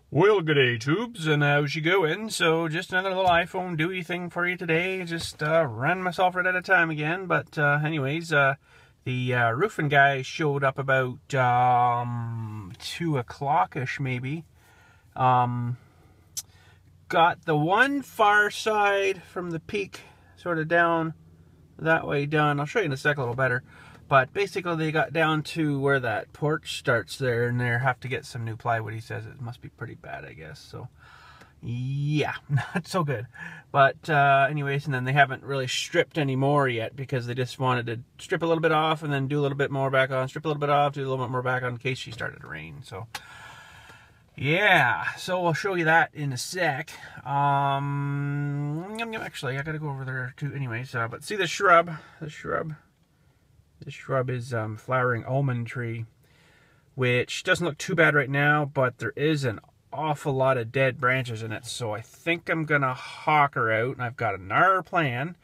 Well, good day, tubes, and how's you going? So, just another little iPhone Dewey thing for you today. Just ran myself right out of time again, but anyways, the roofing guy showed up about 2 o'clock-ish, maybe. Got the one far side from the peak sort of down that way done. I'll show you in a sec a little better. But basically they got down to where that porch starts there, and they have to get some new plywood. He says it must be pretty bad, I guess. So yeah, not so good. But anyways, and then they haven't really stripped any more yet because they just wanted to strip a little bit off and then do a little bit more back on, strip a little bit off, do a little bit more back on in case she started to rain. So yeah, so I'll show you that in a sec. Actually, I gotta go over there too anyways. But see the shrub, This shrub is flowering almond tree, which doesn't look too bad right now, but there is an awful lot of dead branches in it. So I think I'm gonna hawk her out, and I've got a nar plan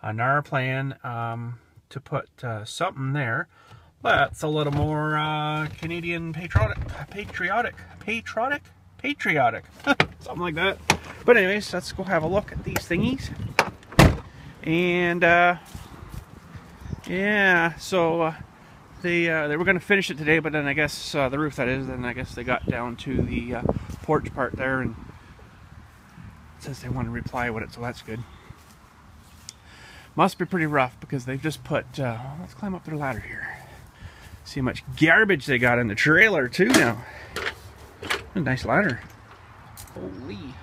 to put something there. That's a little more Canadian patriotic, something like that. But anyways, let's go have a look at these thingies. And yeah, so they were going to finish it today, but then I guess the roof, that is, then I guess they got down to the porch part there, and it says they want to reply with it, so that's good. Must be pretty rough because they've just put, let's climb up their ladder here. See how much garbage they got in the trailer too now. A nice ladder. Holy.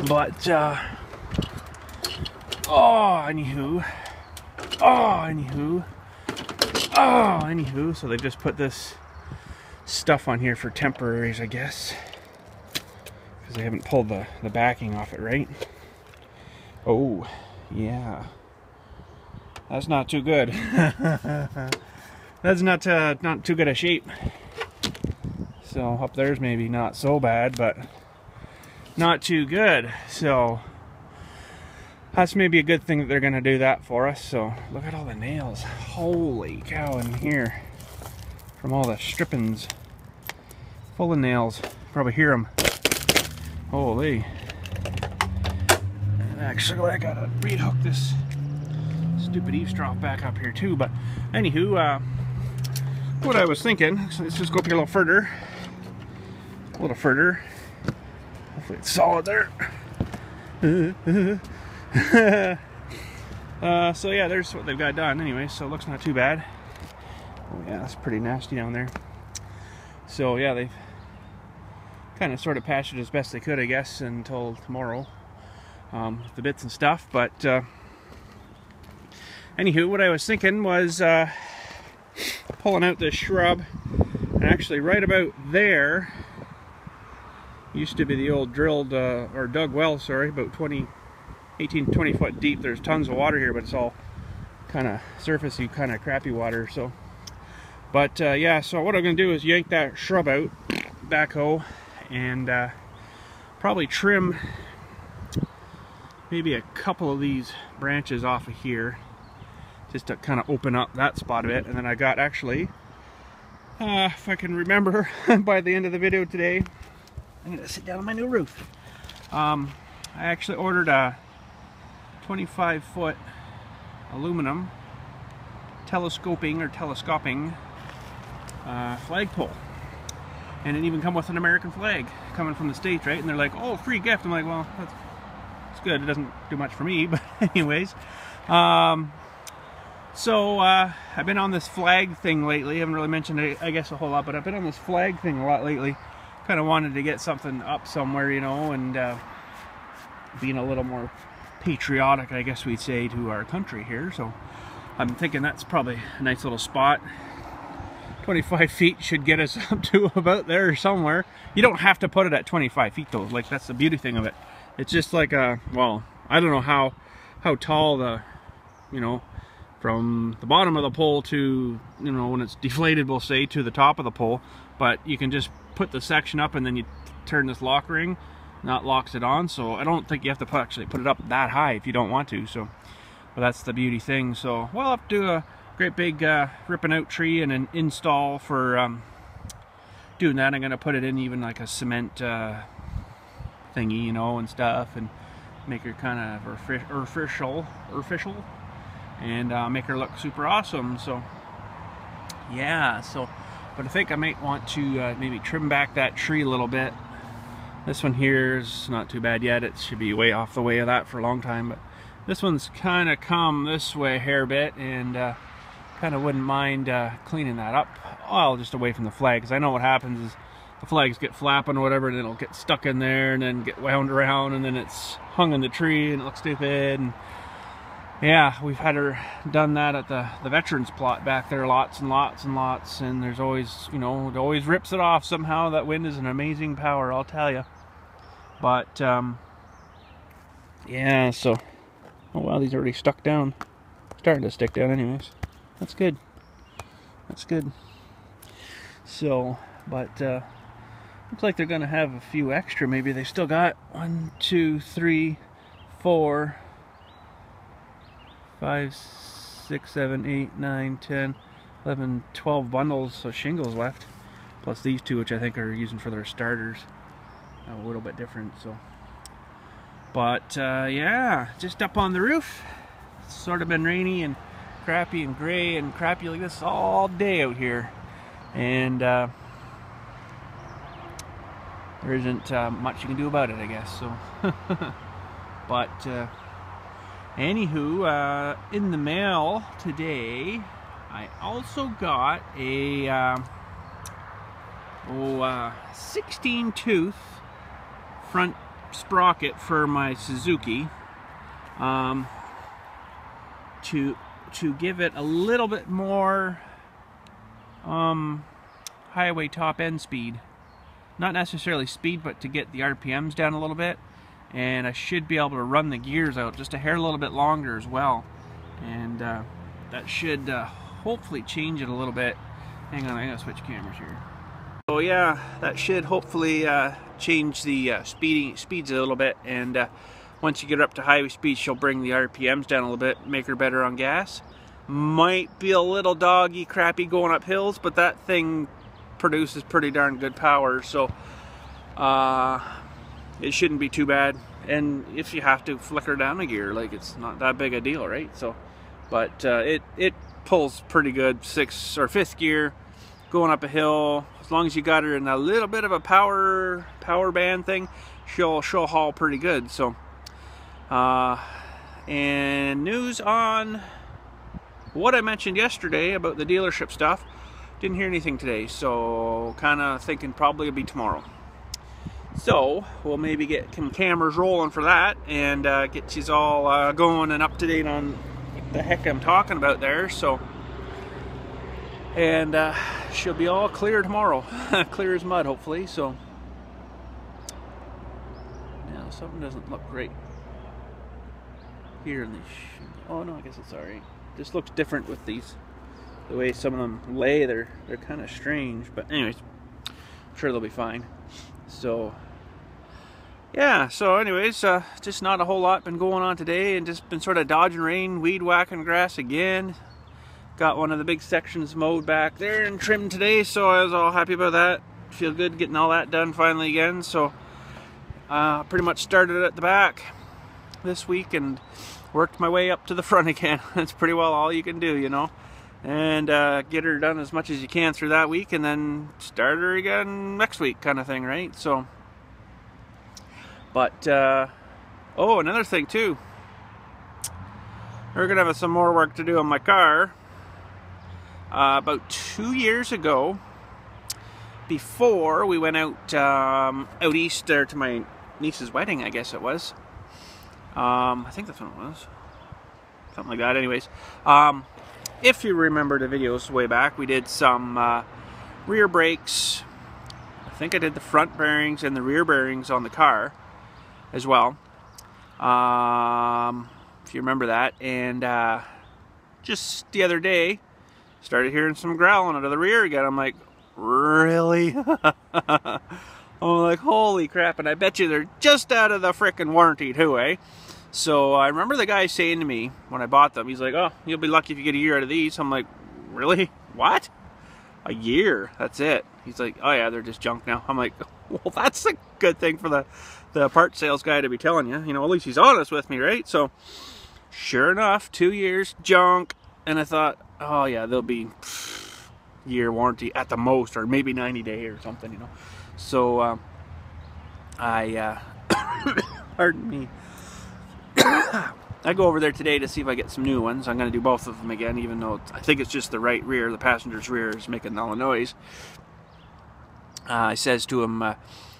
But, anywho, so they've just put this stuff on here for temporaries, I guess, because they haven't pulled the backing off it, right? Oh, yeah. That's not too good. That's not too good a shape. So up there's maybe not so bad, but not too good. So that's maybe a good thing that they're going to do that for us. So look at all the nails. Holy cow, in here. From all the strippings. Full of nails. Probably hear them. Holy. And actually, I got to re-hook this stupid eavesdrop back up here too. But anywho, what I was thinking, so let's just go up here a little further. Hopefully it's solid there. So yeah, there's what they've got done anyway, so it looks not too bad. Oh yeah, that's pretty nasty down there. So yeah, they've kind of sort of patched it as best they could, I guess, until tomorrow, with the bits and stuff. But anywho, what I was thinking was pulling out this shrub, and actually right about there used to be the old drilled or dug well, sorry, about 18 to 20 foot deep. There's tons of water here, but it's all kind of surfacey, kind of crappy water. So, but yeah, so what I'm gonna do is yank that shrub out, backhoe, and probably trim maybe a couple of these branches off of here, just to kind of open up that spot a bit. And then I got, actually, if I can remember by the end of the video today, I'm gonna sit down on my new roof. I actually ordered a 25-foot aluminum telescoping flagpole, and it even come with an American flag coming from the States, right? And they're like, "Oh, free gift." I'm like, well, that's good. It doesn't do much for me, but anyways. So I've been on this flag thing lately. I haven't really mentioned it, I guess, a whole lot, but I've been on this flag thing a lot lately. Kind of wanted to get something up somewhere, you know, and being a little more patriotic, I guess we'd say, to our country here. So I'm thinking that's probably a nice little spot. 25 feet should get us up to about there somewhere. You don't have to put it at 25 feet though. Like, that's the beauty thing of it. It's just like a, well, I don't know how tall the, you know, from the bottom of the pole to, you know, when it's deflated, we'll say, to the top of the pole. But you can just put the section up, and then you turn this lock ring, and that locks it on. So I don't think you have to actually put it up that high if you don't want to. So, but that's the beauty thing. So we'll have to do a great big ripping out tree and an install for doing that, I'm gonna put it in even like a cement thingy, you know, and stuff, and make her kind of official, and make her look super awesome. So yeah, so but I think I might want to maybe trim back that tree a little bit. This one here is not too bad yet. It should be way off the way of that for a long time, but this one's kind of come this way a hair bit, and kind of wouldn't mind cleaning that up, all just away from the flag, because I know what happens is the flags get flapping or whatever, and it'll get stuck in there and then get wound around, and then it's hung in the tree and it looks stupid. And yeah, we've had her done that at the veterans plot back there lots and lots and lots, and there's always, you know, it always rips it off somehow. That wind is an amazing power, I'll tell you. But yeah, so oh wow, these are already stuck down, starting to stick down anyways. That's good, that's good. So but looks like they're gonna have a few extra. Maybe they still got 1, 2, 3, 4, 5, 6, 7, 8, 9, 10, 11, 12 bundles of shingles left, plus these two, which I think are using for their starters. A little bit different. So but yeah, just up on the roof. It's sort of been rainy and crappy and gray and crappy like this all day out here, and there isn't much you can do about it, I guess. So but anywho, in the mail today I also got a 16 tooth front sprocket for my Suzuki, to give it a little bit more highway top end speed. Not necessarily speed, but to get the RPMs down a little bit, and I should be able to run the gears out just a hair a little bit longer as well, and that should hopefully change it a little bit. Hang on, I gotta switch cameras here. So yeah, that should hopefully change the speeds a little bit, and once you get her up to highway speed, she'll bring the RPMs down a little bit, make her better on gas. Might be a little doggy crappy going up hills, but that thing produces pretty darn good power, so it shouldn't be too bad. And if you have to flicker down a gear, like, it's not that big a deal, right? So but it pulls pretty good, 6th or 5th gear going up a hill. As long as you got her in a little bit of a power band thing, she'll haul pretty good. So and news on what I mentioned yesterday about the dealership stuff, didn't hear anything today, so kind of thinking probably it'll be tomorrow. So we'll maybe get some cameras rolling for that, and get you all going and up to date on what the heck I'm talking about there. So, and she'll be all clear tomorrow, clear as mud hopefully. So now something doesn't look right here in the oh no, I guess it's alright. This looks different with these, the way some of them lay. They're kind of strange, but anyways, I'm sure they'll be fine. So yeah, so anyways, just not a whole lot been going on today, and just been sort of dodging rain, weed whacking grass again. Got one of the big sections mowed back there and trimmed today, so I was all happy about that. Feel good getting all that done finally again. So pretty much started at the back this week and worked my way up to the front again. That's pretty well all you can do, you know, and get her done as much as you can through that week, and then start her again next week, kind of thing, right? So but oh, another thing too, we're gonna have some more work to do on my car. About 2 years ago, before we went out out east there to my niece's wedding, I guess it was. I think that's what it was. Something like that, anyways. If you remember the videos way back, we did some rear brakes. I think I did the front bearings and the rear bearings on the car as well. If you remember that. And just the other day, started hearing some growling out of the rear again. I'm like, really? I'm like, holy crap. And I bet you they're just out of the frickin' warranty too, eh? So I remember the guy saying to me when I bought them, he's like, oh, you'll be lucky if you get a year out of these. I'm like, really? What? A year? That's it. He's like, oh yeah, they're just junk now. I'm like, well, that's a good thing for the part sales guy to be telling you. You know, at least he's honest with me, right? So, sure enough, 2 years, junk. And I thought, oh yeah, they'll be year warranty at the most, or maybe 90-day or something, you know. So, pardon me. I go over there today to see if I get some new ones. I'm going to do both of them again, even though I think it's just the right rear. The passenger's rear is making all the noise. I says to him,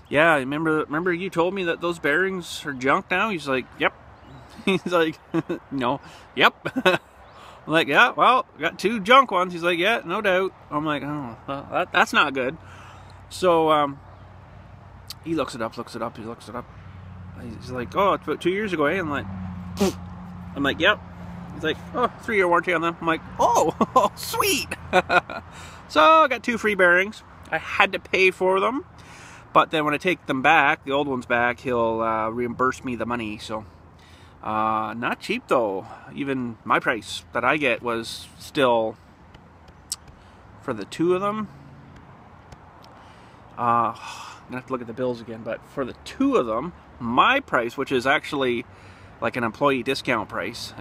yeah, remember you told me that those bearings are junk now? He's like, yep. He's like, no, yep. I'm like, yeah, well, got 2 junk ones. He's like, yeah, no doubt. I'm like, oh, well, that's not good. So he looks it up. He looks it up. He's like, oh, it's about 2 years ago, eh? I'm like, yep. He's like, oh, 3-year warranty on them. I'm like, oh, sweet. So I got 2 free bearings. I had to pay for them, but then when I take them back, the old ones back, he'll reimburse me the money. So not cheap though. Even my price that I get was still, for the 2 of them, I'm gonna have to look at the bills again, but for the 2 of them, my price, which is actually like an employee discount price,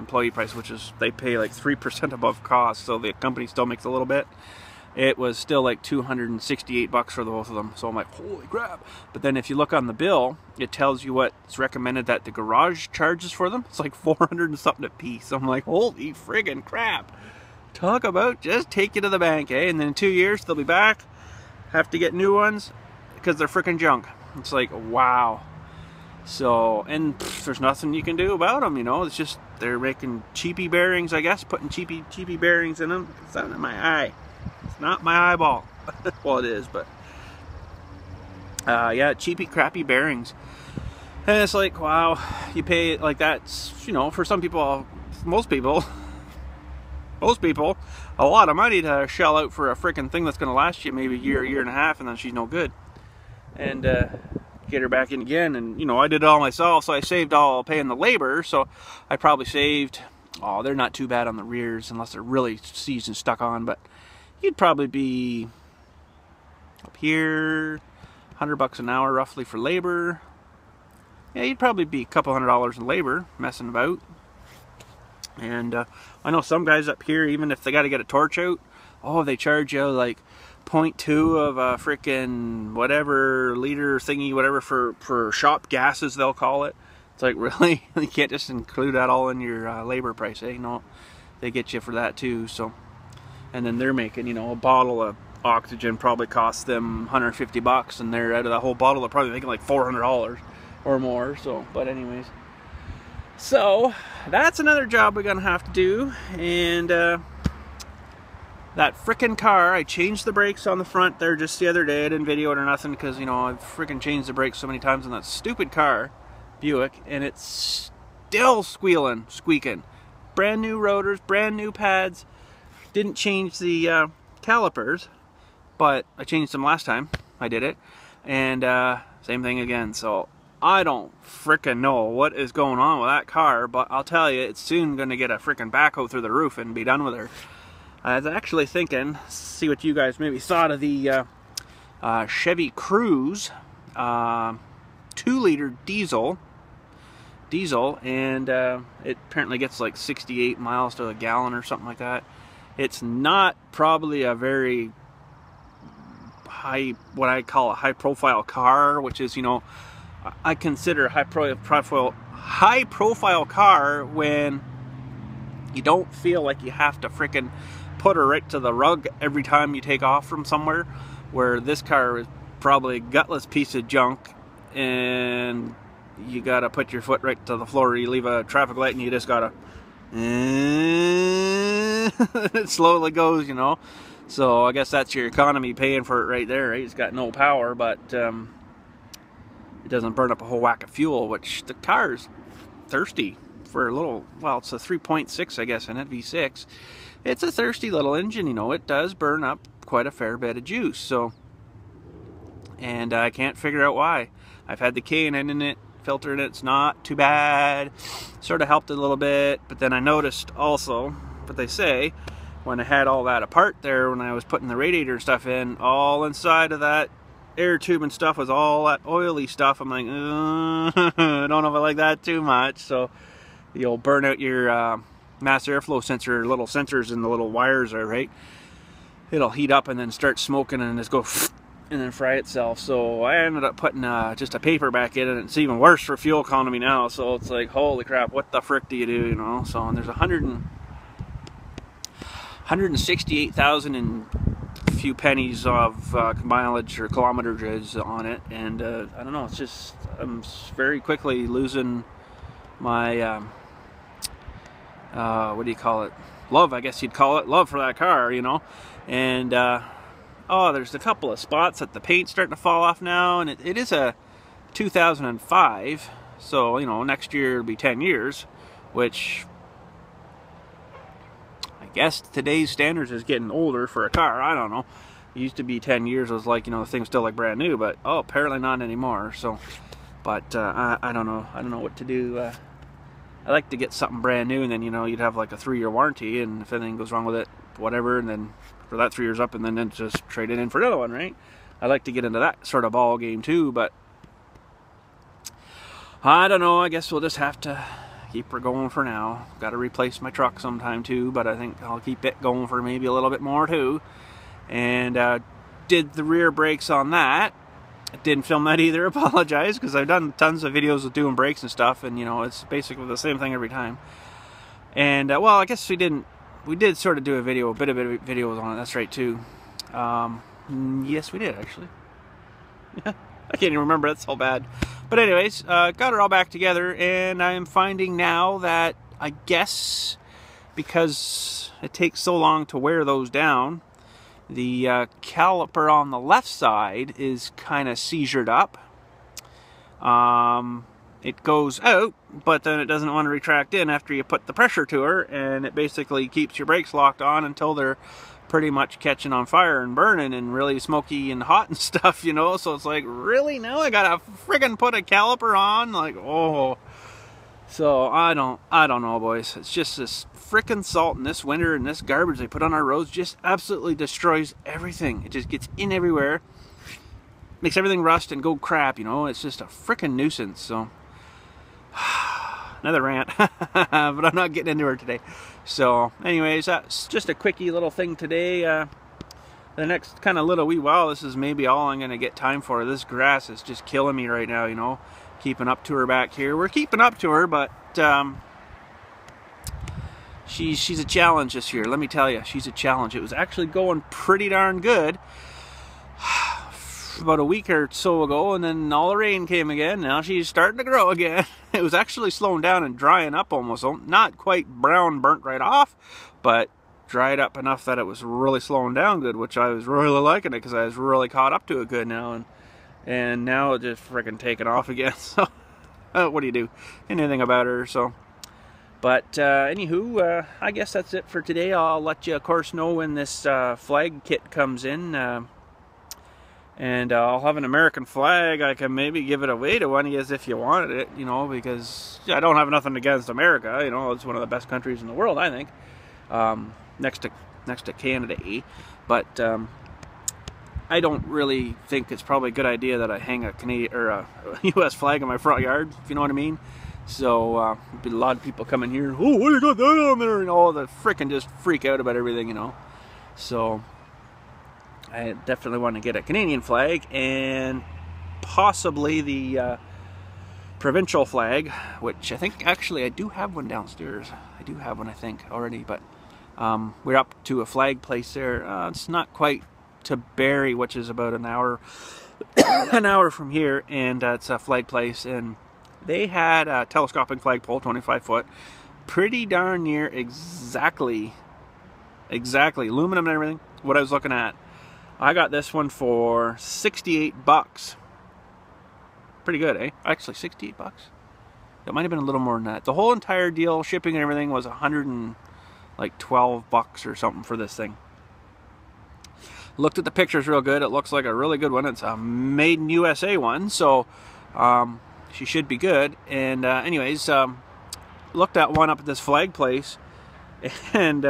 which is they pay like 3% above cost, so the company still makes a little bit. It was still like $268 for the both of them. So I'm like, holy crap. But then if you look on the bill, it tells you what's recommended that the garage charges for them. It's like 400 and something a piece. I'm like, holy friggin' crap. Talk about just take you to the bank, eh? And then in 2 years, they'll be back. Have to get new ones because they're freaking junk. It's like, wow. So, and there's nothing you can do about them, you know. It's just, they're making cheapy bearings, I guess, putting cheapy bearings in them. It's not in my eye. It's not my eyeball. Well, it is, but yeah, cheapy, crappy bearings. And it's like, wow, you pay like that's, you know, for some people, most people, a lot of money to shell out for a freaking thing that's going to last you maybe a year and a half, and then she's no good. And get her back in again, and you know, I did it all myself, so I saved all paying the labor. So I probably saved, oh, they're not too bad on the rears unless they're really seized and stuck on, but you'd probably be up here $100 an hour roughly for labor. Yeah, you'd probably be a couple $100 in labor messing about. And I know some guys up here, even if they got to get a torch out, oh, they charge you like 0.2 of a freaking whatever liter thingy, whatever, for shop gases, they'll call it. It's like, really? You can't just include that all in your labor price, eh? No, they get you for that too. So, and then they're making, you know, a bottle of oxygen probably costs them $150, and they're out of that whole bottle, they're probably making like $400 or more. So, but anyways, so that's another job we're gonna have to do. And that frickin' car, I changed the brakes on the front there just the other day. I didn't video it or nothing because, you know, I've frickin' changed the brakes so many times on that stupid car, Buick, and it's still squeaking. Brand new rotors, brand new pads. Didn't change the calipers, but I changed them last time I did it, and same thing again. So I don't frickin' know what is going on with that car, but I'll tell you, it's soon gonna get a frickin' backhoe through the roof and be done with her. I was actually thinking, see what you guys maybe thought of the Chevy Cruze 2-liter diesel, and it apparently gets like 68 miles to a gallon or something like that. It's not probably a very high, what I call a high-profile car, which is, you know, I consider a high-profile car when you don't feel like you have to frickin' put her right to the rug every time you take off from somewhere, where this car is probably a gutless piece of junk, and you gotta put your foot right to the floor. You leave a traffic light and you just gotta it slowly goes, you know. So I guess that's your economy paying for it right there, right? It's got no power, but it doesn't burn up a whole whack of fuel, which the car's thirsty for a little, well, it's a 3.6, I guess, in it, V6. It's a thirsty little engine, you know. It does burn up quite a fair bit of juice, so, and I can't figure out why. I've had the K&N in it, filter in it, it's not too bad. Sort of helped it a little bit, but then I noticed also what they say, when I had all that apart there, when I was putting the radiator and stuff in, all inside of that air tube and stuff was all that oily stuff. I'm like, I don't know if I like that too much. So you'll burn out your mass airflow sensor, little sensors in the little wires there, right? It'll heat up and then start smoking and just go and then fry itself. So I ended up putting just a paper back in it, and it's even worse for fuel economy now. So it's like, holy crap, what the frick do you do, you know? So and there's 168,000 and a few pennies of mileage or kilometers on it, and I don't know, it's just, I'm very quickly losing my what do you call it, love, I guess you'd call it, love for that car, you know. And oh, there's a couple of spots that the paint's starting to fall off now, and it is a 2005, so you know, next year it'll be 10 years, which I guess today's standards is getting older for a car. I don't know. It used to be 10 years. It was like, you know, the thing's still like brand new, but oh, apparently not anymore. So, but I don't know. I don't know what to do. I like to get something brand new, and then, you know, you'd have like a 3-year warranty, and if anything goes wrong with it, whatever, and then for that 3 years up, and then just trade it in for another one, right? I like to get into that sort of ball game too, but I don't know. I guess we'll just have to keep her going for now. Got to replace my truck sometime too, but I think I'll keep it going for maybe a little bit more too. And did the rear brakes on that. I didn't film that either. Apologize, because I've done tons of videos of doing brakes and stuff, and you know, it's basically the same thing every time. And well, I guess we did sort of do a bit of videos on it. That's right too. Yes, we did actually. I can't even remember. That's so bad. But anyways, got it all back together, and I am finding now that, I guess because it takes so long to wear those down, the caliper on the left side is kind of seizured up. It goes out, but then it doesn't want to retract in after you put the pressure to her, and it basically keeps your brakes locked on until they're pretty much catching on fire and burning and really smoky and hot and stuff, you know. So it's like, really, now I gotta friggin' put a caliper on? Like, oh. So I don't know, boys. It's just this frickin' salt in this winter, and this garbage they put on our roads just absolutely destroys everything. It just gets in everywhere, makes everything rust and go crap, you know. It's just a frickin' nuisance. So another rant, but I'm not getting into her today. So anyways, that's just a quickie little thing today. The next kind of little wee while, this is maybe all I'm gonna get time for. This grass is just killing me right now, you know. Keeping up to her back here. We're keeping up to her, but she's a challenge this year. Let me tell you, she's a challenge. It was actually going pretty darn good about a week or so ago, and then all the rain came again. Now she's starting to grow again. It was actually slowing down and drying up almost. Not quite brown, burnt right off, but dried up enough that it was really slowing down good, which I was really liking it, because I was really caught up to it good now, and now it just freaking taken off again. So what do you do? Anything about her. So, but anywho, I guess that's it for today. I'll let you, of course, know when this flag kit comes in. And I'll have an American flag. I can maybe give it away to one of you if you wanted it, you know, because I don't have nothing against America. You know, it's one of the best countries in the world, I think, next to Canada. But I don't really think it's probably a good idea that I hang a Canadian or a U.S. flag in my front yard, if you know what I mean. So there'd be a lot of people coming here. Oh, what do you got that on there? And all the frickin' just freak out about everything, you know. So I definitely want to get a Canadian flag, and possibly the provincial flag, which I think actually I do have one downstairs. I do have one, I think, already, but we're up to a flag place there. It's not quite to Barrie, which is about an hour from here, and it's a flag place, and they had a telescopic flagpole, 25 foot, pretty darn near exactly aluminum and everything, what I was looking at. I got this one for 68 bucks. Pretty good, eh? Actually, 68 bucks. It might have been a little more than that. The whole entire deal, shipping and everything, was 112 bucks or something for this thing. Looked at the pictures real good. It looks like a really good one. It's a made in USA one, so she should be good. And anyways, looked at one up at this flag place, and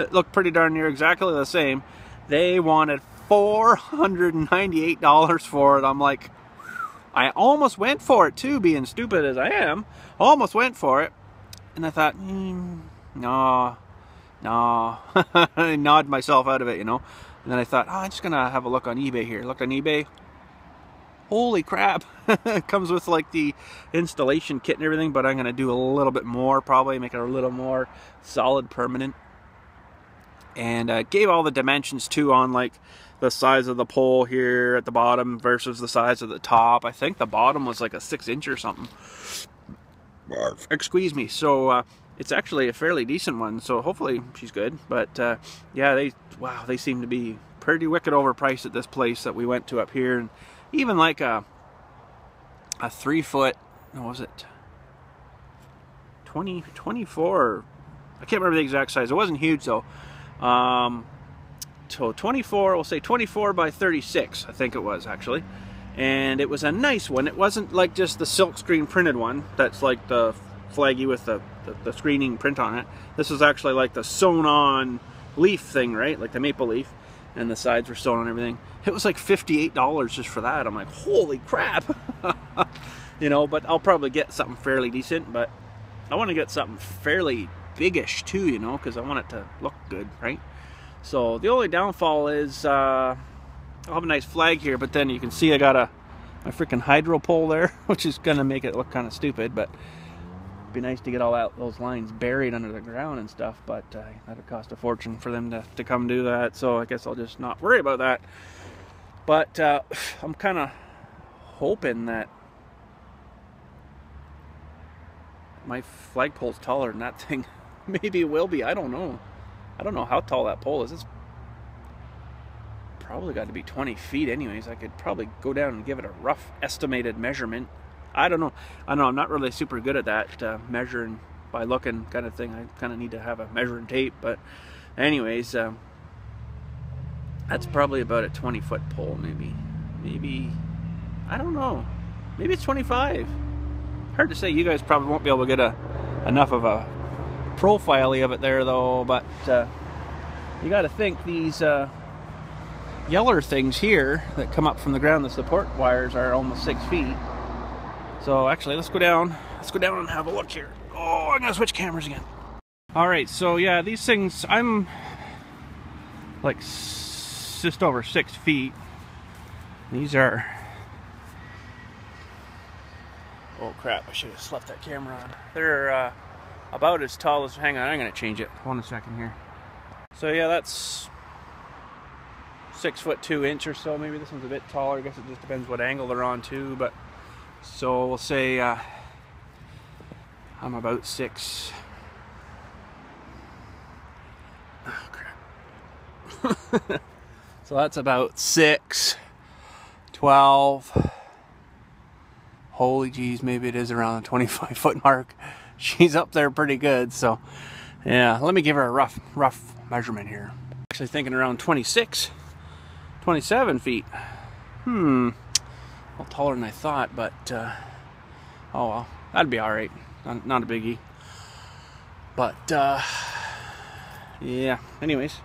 that looked pretty darn near exactly the same. They wanted $498 for it. I'm like, I almost went for it too, being stupid as I am. Almost went for it. And I thought, no. I nodded myself out of it, you know. And then I thought, oh, I'm just going to have a look on eBay here. Looked on eBay. Holy crap. It comes with like the installation kit and everything, but I'm going to do a little bit more, probably make it a little more solid, permanent. And gave all the dimensions too on like the size of the pole here at the bottom versus the size of the top. I think the bottom was like a 6-inch or something. Excuse me. So it's actually a fairly decent one. So hopefully she's good. But yeah, they seem to be pretty wicked overpriced at this place that we went to up here. And even like a 3-foot, what was it? 24. I can't remember the exact size. It wasn't huge though. So 24, we'll say 24 by 36, I think it was actually. And it was a nice one. It wasn't like just the silk screen printed one that's like the flaggy with the screening print on it. This was actually like the sewn on leaf thing, right? Like the maple leaf, and the sides were sewn on everything. It was like $58 just for that. I'm like, holy crap. You know, but I'll probably get something fairly decent, but I want to get something fairly biggish too, you know, because I want it to look good, right? So the only downfall is I'll have a nice flag here, but then you can see I got my freaking hydro pole there, which is gonna make it look kind of stupid, but it'd be nice to get all those lines buried under the ground and stuff, but that'd cost a fortune for them to come do that, so I guess I'll just not worry about that. But I'm kind of hoping that my flagpole's taller than that thing. Maybe it will be. I don't know. I don't know how tall that pole is. It's probably got to be 20 feet anyways. I could probably go down and give it a rough estimated measurement. I don't know. I'm not really super good at that measuring by looking kind of thing. I kind of need to have a measuring tape. But anyways, that's probably about a 20-foot pole maybe. Maybe, I don't know. Maybe it's 25. Hard to say. You guys probably won't be able to get enough of a profile of it there though, but you got to think these yeller things here that come up from the ground, the support wires, are almost 6 feet. So actually, let's go down and have a look here. Oh, I'm gonna switch cameras again. All right, so yeah, these things, I'm like just over 6 feet. These are, oh crap, I should have left that camera on. They're about as tall as, hang on, I'm gonna change it. Hold on a second here. So yeah, that's 6'2" or so. Maybe this one's a bit taller. I guess it just depends what angle they're on too. But so we'll say I'm about 6. Oh crap. So that's about 6, 12. Holy geez, maybe it is around the 25-foot mark. She's up there pretty good, so yeah, let me give her a rough measurement here. Actually thinking around 26, 27 feet. A little taller than I thought, but oh well, that'd be all right. Not a biggie. But yeah, anyways,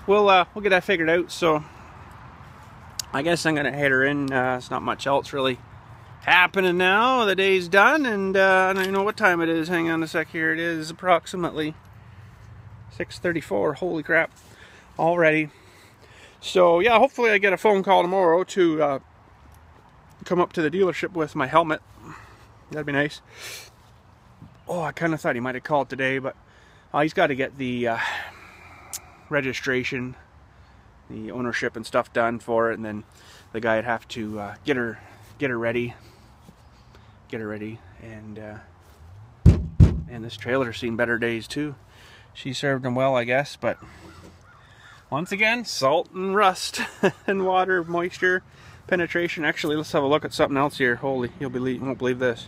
we'll get that figured out. So I guess I'm gonna head her in. It's not much else really happening now. The day's done, and I don't even know what time it is. Hang on a sec here. It is approximately 6:34. Holy crap, already. So yeah, hopefully I get a phone call tomorrow to come up to the dealership with my helmet. That'd be nice. Oh, I kind of thought he might have called today, but he's got to get the registration, the ownership and stuff done for it, and then the guy'd have to get her ready, and this trailer's seen better days too. She served him well, I guess, but once again, salt and rust and water, moisture, penetration. Actually, let's have a look at something else here. Holy, you won't believe this.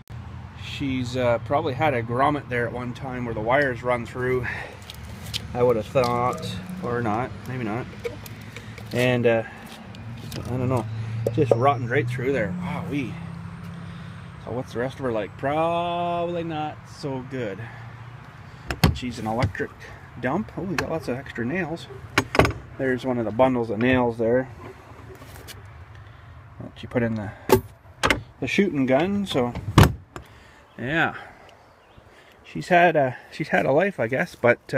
She's probably had a grommet there at one time where the wires run through, I would have thought, or not, maybe not. And I don't know, just rotten right through there. Wowee. So what's the rest of her like? Probably not so good. She's an electric dump. Oh, we got lots of extra nails. There's one of the bundles of nails there that you put in the shooting gun. So yeah, she's had a life, I guess, but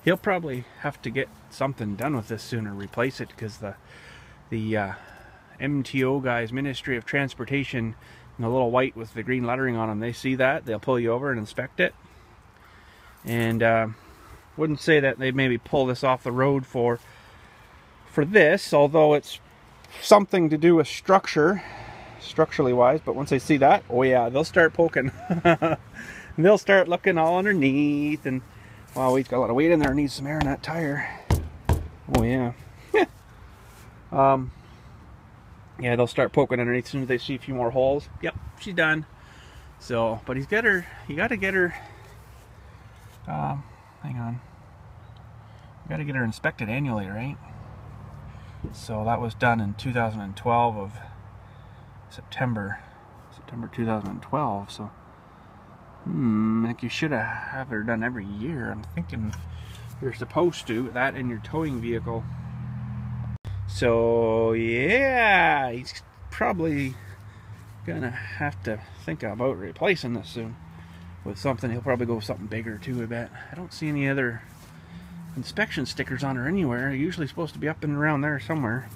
he'll probably have to get something done with this soon or replace it, because the MTO guys, Ministry of Transportation, and the little white with the green lettering on them, they see that, they'll pull you over and inspect it. And wouldn't say that they maybe pull this off the road for this, although it's something to do with structurally wise. But once they see that, oh yeah, they'll start poking. They'll start looking all underneath, and wow, he's got a lot of weight in there, needs some air in that tire. Oh yeah. Yeah, they'll start poking underneath as soon as they see a few more holes. Yep, she's done. So, but you gotta get her hang on. You gotta get her inspected annually, right? So that was done in 2012 of September 2012. So I think you should have her done every year. I'm thinking you're supposed to, that in your towing vehicle. So yeah, he's probably gonna have to think about replacing this soon with something. He'll probably go with something bigger too, I bet. I don't see any other inspection stickers on her anywhere. They're usually supposed to be up and around there somewhere.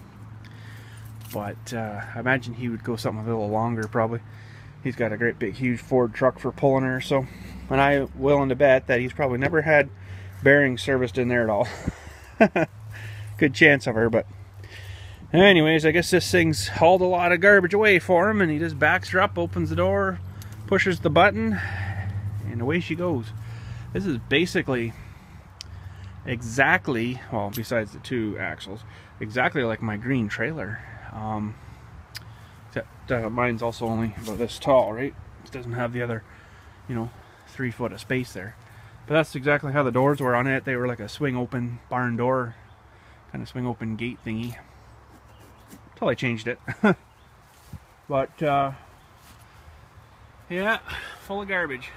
But I imagine he would go something a little longer probably. He's got a great big huge Ford truck for pulling her, so, and I'm willing to bet that he's probably never had bearings serviced in there at all. Good chance of her. But anyways, I guess this thing's hauled a lot of garbage away for him, and he just backs her up, opens the door, pushes the button, and away she goes. This is basically exactly, well, besides the two axles, exactly like my green trailer. Except mine's also only about this tall, right? It doesn't have the other, 3 foot of space there. But that's exactly how the doors were on it. They were like a swing open barn door, kind of swing open gate thingy. Until I changed it. But yeah, full of garbage.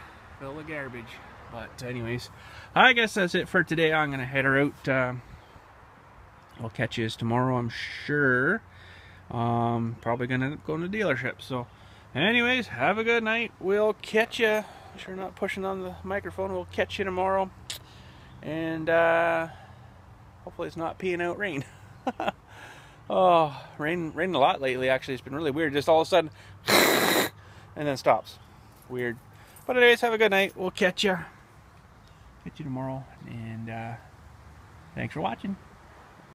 But anyways, I guess that's it for today. I'm gonna head her out. I'll catch you tomorrow, I'm sure. Probably gonna go to the dealership. So anyways, have a good night. We'll catch you. Sure, not pushing on the microphone. We'll catch you tomorrow. And hopefully it's not peeing out rain. Oh, rain a lot lately, actually. It's been really weird. Just all of a sudden, and then stops. Weird. But anyways, have a good night. We'll catch you tomorrow. And thanks for watching.